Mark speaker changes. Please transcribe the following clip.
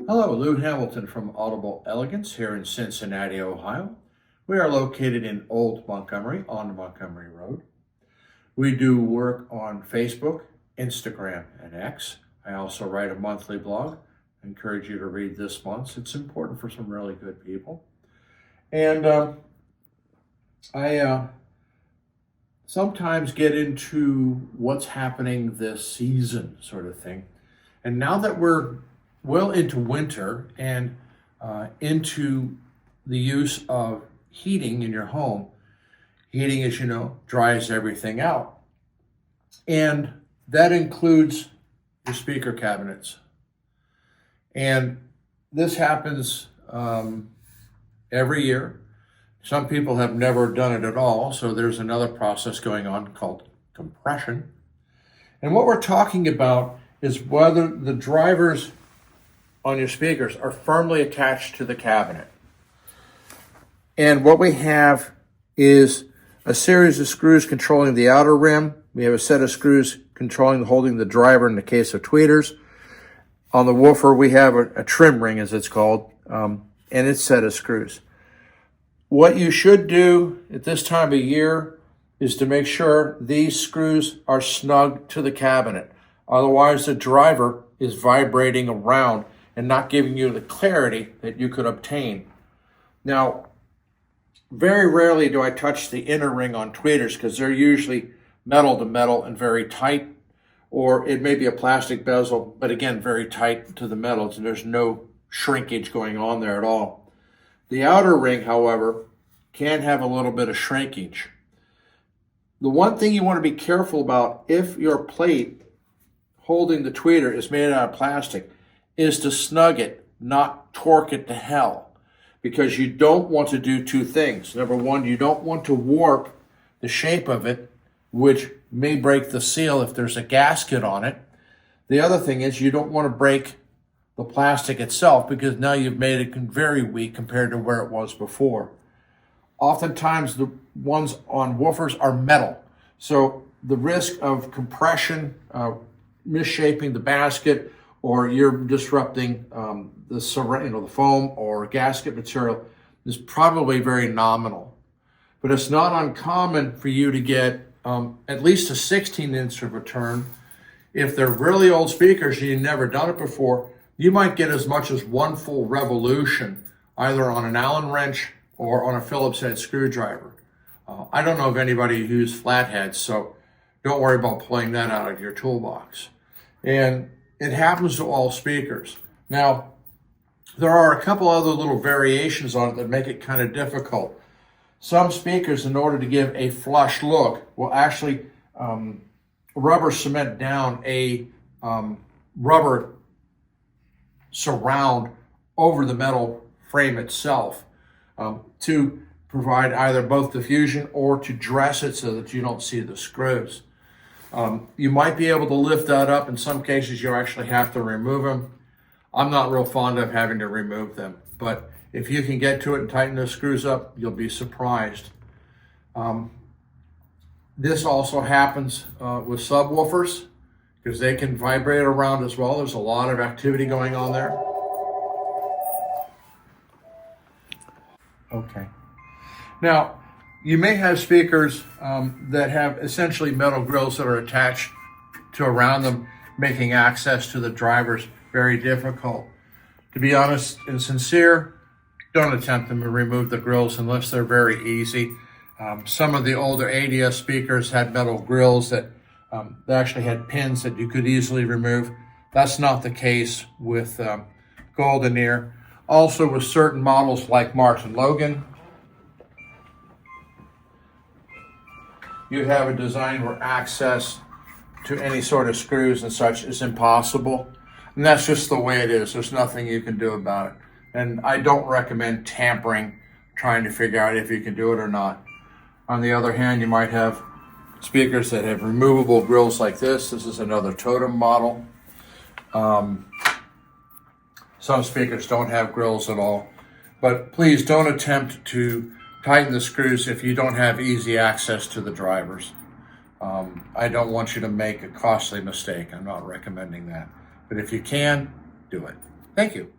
Speaker 1: Hello, Lou Hamilton from Audible Elegance here in Cincinnati, Ohio. We are located in Old Montgomery on Montgomery Road. We do work on Facebook, Instagram, and X. I also write a monthly blog. I encourage you to read this month's. It's important for some really good people. And I sometimes get into what's happening this season sort of thing. And now that we're well into winter and into the use of heating in your home. Heating, as you know, dries everything out. And that includes your speaker cabinets. And this happens every year. Some people have never done it at all, so there's another process going on called compression. And what we're talking about is whether the drivers on your speakers are firmly attached to the cabinet. And what we have is a series of screws controlling the outer rim. We have a set of screws holding the driver in the case of tweeters. On the woofer, we have a trim ring, as it's called, and its set of screws. What you should do at this time of year is to make sure these screws are snug to the cabinet. Otherwise, the driver is vibrating around and not giving you the clarity that you could obtain. Now, very rarely do I touch the inner ring on tweeters because they're usually metal to metal and very tight, or it may be a plastic bezel, but again, very tight to the metals, and there's no shrinkage going on there at all. The outer ring, however, can have a little bit of shrinkage. The one thing you want to be careful about if your plate holding the tweeter is made out of plastic is to snug it, not torque it to hell, because you don't want to do two things. Number one, you don't want to warp the shape of it, which may break the seal if there's a gasket on it. The other thing is you don't want to break the plastic itself because now you've made it very weak compared to where it was before. Oftentimes the ones on woofers are metal, so the risk of compression, misshaping the basket, or you're disrupting the foam or gasket material is probably very nominal. But it's not uncommon for you to get at least a 16-inch of return. If they're really old speakers and you've never done it before, you might get as much as one full revolution, either on an Allen wrench or on a Phillips head screwdriver. I don't know of anybody who uses flatheads, so don't worry about pulling that out of your toolbox. And it happens to all speakers. Now, there are a couple other little variations on it that make it kind of difficult. Some speakers, in order to give a flush look, will actually rubber cement down a rubber surround over the metal frame itself to provide either both diffusion or to dress it so that you don't see the screws. You might be able to lift that up. In some cases, you actually have to remove them. I'm not real fond of having to remove them, but if you can get to it and tighten those screws up, you'll be surprised. This also happens with subwoofers because they can vibrate around as well. There's a lot of activity going on there. Okay. Now, you may have speakers that have essentially metal grills that are attached to around them, making access to the drivers very difficult. To be honest and sincere, don't attempt to remove the grills unless they're very easy. Some of the older ADS speakers had metal grills that they actually had pins that you could easily remove. That's not the case with Golden Ear. Also with certain models like Martin Logan, you have a design where access to any sort of screws and such is impossible. And that's just the way it is. There's nothing you can do about it. And I don't recommend tampering, trying to figure out if you can do it or not. On the other hand, you might have speakers that have removable grills like this. This is another Totem model. Some speakers don't have grills at all. But please don't attempt to tighten the screws if you don't have easy access to the drivers. I don't want you to make a costly mistake. I'm not recommending that. But if you can, do it. Thank you.